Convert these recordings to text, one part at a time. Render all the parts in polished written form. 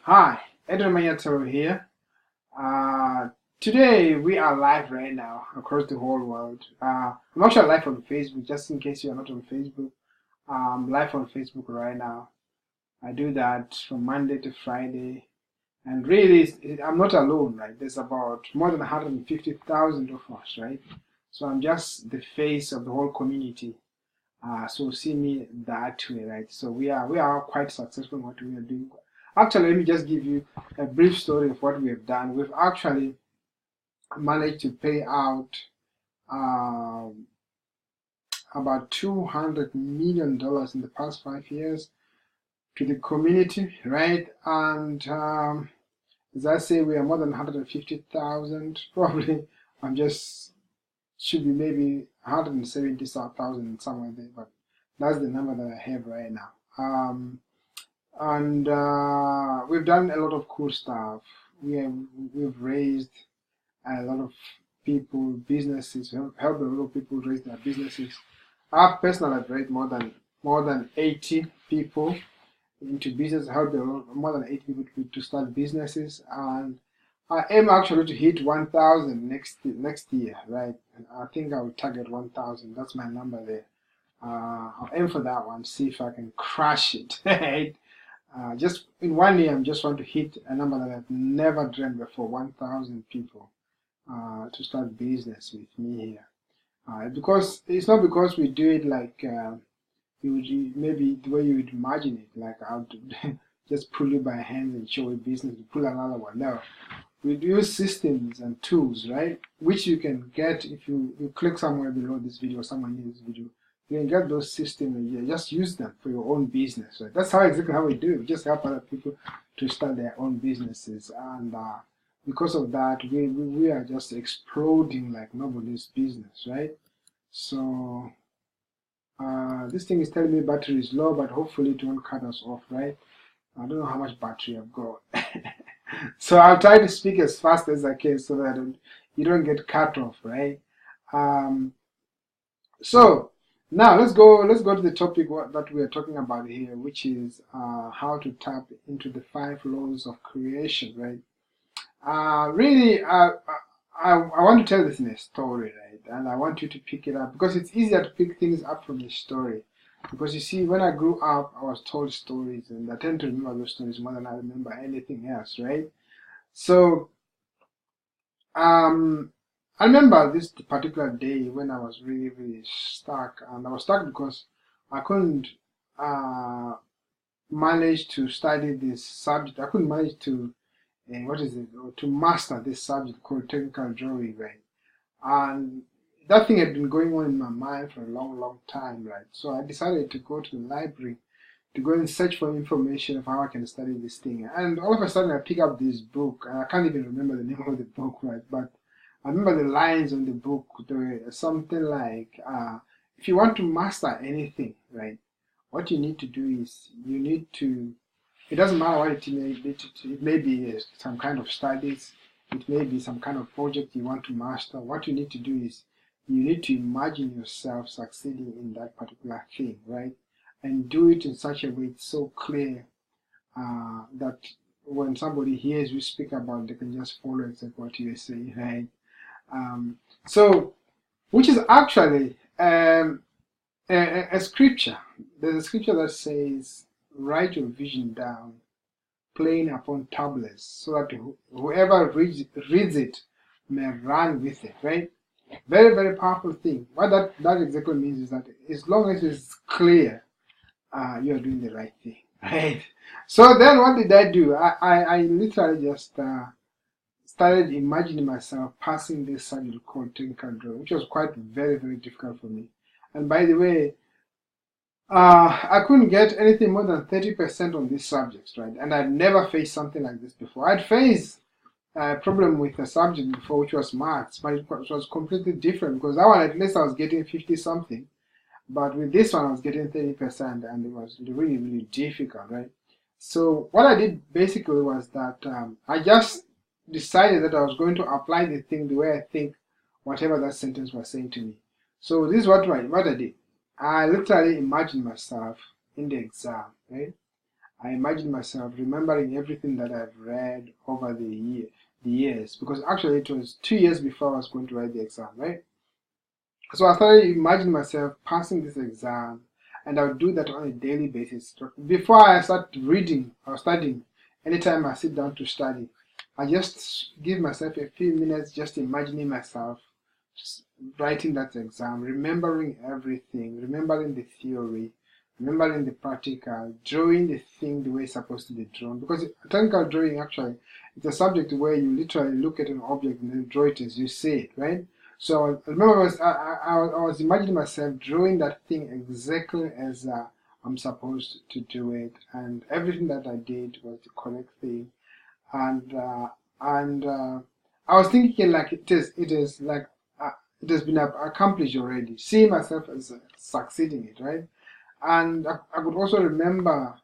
Hi, Adrian Manyathelo here. Today we are live right now across the whole world. I'm actually live on Facebook, just in case you are not on Facebook. I'm live on Facebook right now. I do that from Monday to Friday, and really, I'm not alone, right? There's about more than 150,000 of us, right? So I'm just the face of the whole community. So see me that way, right? So we are quite successful in what we are doing. Actually, let me just give you a brief story of what we have done. We've actually managed to pay out um, about $200 million in the past 5 years to the community, right? And as I say, we are more than 150,000. Probably, I'm just should be maybe 170,000 somewhere there, but that's the number that I have right now. And we've done a lot of cool stuff. We've raised a lot of people, businesses, helped a lot of people raise their businesses. I've personally raised more than 80 people into business, helped more than 80 people to start businesses, and I aim actually to hit 1,000 next year, right? I think I will target 1,000. That's my number there. I'll aim for that one. See if I can crush it. Right? Just in 1 year, I just want to hit a number that I've never dreamed before: 1,000 people to start business with me here. Because it's not because we do it like you would maybe the way you would imagine it, like I'll just pull you by hand and show you business, pull another one. No, we use systems and tools, right? Which you can get if you click somewhere below this video, someone in this video. You can get those systems and you just use them for your own business, right? That's exactly how we do it. We just help other people to start their own businesses, and because of that, we are just exploding like nobody's business, right? So this thing is telling me battery is low, but hopefully it won't cut us off, right? I don't know how much battery I've got. So I'll try to speak as fast as I can so that you don't get cut off, right? Um, so now let's go to the topic that we are talking about here, which is how to tap into the 5 laws of creation, right? Really, I want to tell this in a story, right? And I want you to pick it up because it's easier to pick things up from a story. Because you see, when I grew up, I was told stories, and I tend to remember those stories more than I remember anything else, right? So, um, I remember this particular day when I was really, really stuck, and I was stuck because I couldn't uh, manage to study this subject. I couldn't manage to, what is it, to master this subject called technical drawing, right? And that thing had been going on in my mind for a long, long time, right? So I decided to go to the library to go and search for information of how I can study this thing. And all of a sudden, I pick up this book, and I can't even remember the name of the book, right? But I remember the lines on the book. They were something like, if you want to master anything, right, what you need to do is you need to, it doesn't matter what it may be some kind of studies, it may be some kind of project you want to master. What you need to do is you need to imagine yourself succeeding in that particular thing, right? And do it in such a way it's so clear that when somebody hears you speak about it, they can just follow exactly what you're saying, right? So, which is actually a scripture. There's a scripture that says, write your vision down, plain upon tablets, so that whoever reads it may run with it, right? Very, very powerful thing. What that exactly means is that as long as it's clear, you're doing the right thing, right? So then what did I do? I literally just started imagining myself passing this subject called technical drawing, which was quite very, very difficult for me. And by the way, I couldn't get anything more than 30% on these subjects, right? And I'd never faced something like this before. I'd faced a problem with a subject before, which was maths, but it was completely different because that one, at least I was getting 50 something. But with this one, I was getting 30%, and it was really, really difficult, right? So what I did basically was that I just decided that I was going to apply the thing the way I think whatever that sentence was saying to me. So this is what I did. I literally imagined myself in the exam, right? I imagined myself remembering everything that I've read over the years, because actually it was 2 years before I was going to write the exam, right? So I started imagining myself passing this exam, and I would do that on a daily basis. Before I start reading or studying, anytime I sit down to study, I just give myself a few minutes just imagining myself writing that exam, remembering everything, remembering the theory, remembering the practical, drawing the thing the way it's supposed to be drawn. Because technical drawing actually, it's a subject where you literally look at an object and then draw it as you see it, right? So I remember I was imagining myself drawing that thing exactly as I'm supposed to do it, and everything that I did was the correct thing. And I was thinking like it is like it has been accomplished already, seeing myself as succeeding it, right? And I could also remember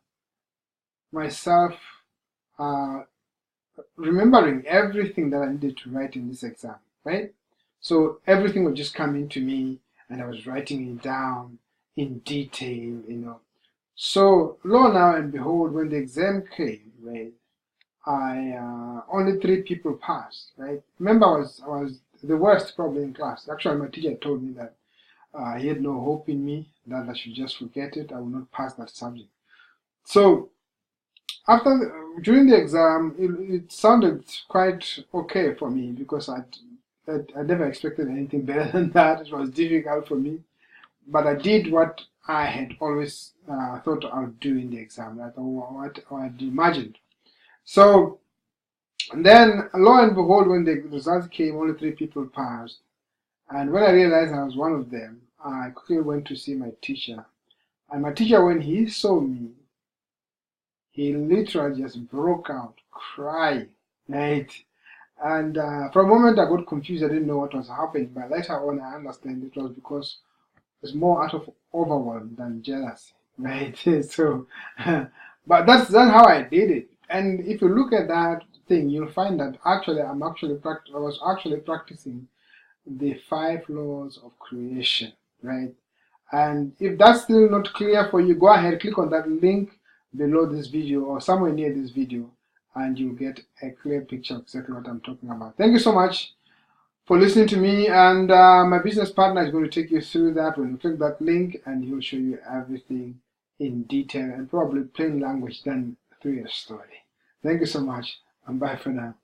myself uh, remembering everything that I needed to write in this exam, right? So everything was just coming to me, and I was writing it down in detail. So lo now and behold, when the exam came, right, only 3 people passed, right? Remember, I was the worst probably in class. Actually, my teacher told me that he had no hope in me, that I should just forget it. I would not pass that subject. So during the exam, it sounded quite okay for me, because I never expected anything better than that. It was difficult for me, but I did what I had always thought I would do in the exam, right? Or what I had imagined. So and then, lo and behold, when the results came, only 3 people passed. And when I realized I was one of them, I quickly went to see my teacher. And my teacher, when he saw me, he literally just broke out crying, right? And for a moment, I got confused. I didn't know what was happening. But later on, I understand it was because it was more out of overwhelm than jealousy, right? So, but that's how I did it. And if you look at that thing, you'll find that actually I was actually practicing the 5 laws of creation, right? And if that's still not clear for you, go ahead, click on that link below this video or somewhere near this video, and you'll get a clear picture of exactly what I'm talking about. Thank you so much for listening to me, and my business partner is going to take you through that. When you click that link, and he'll show you everything in detail and probably plain language done through your story. Thank you so much, and bye for now.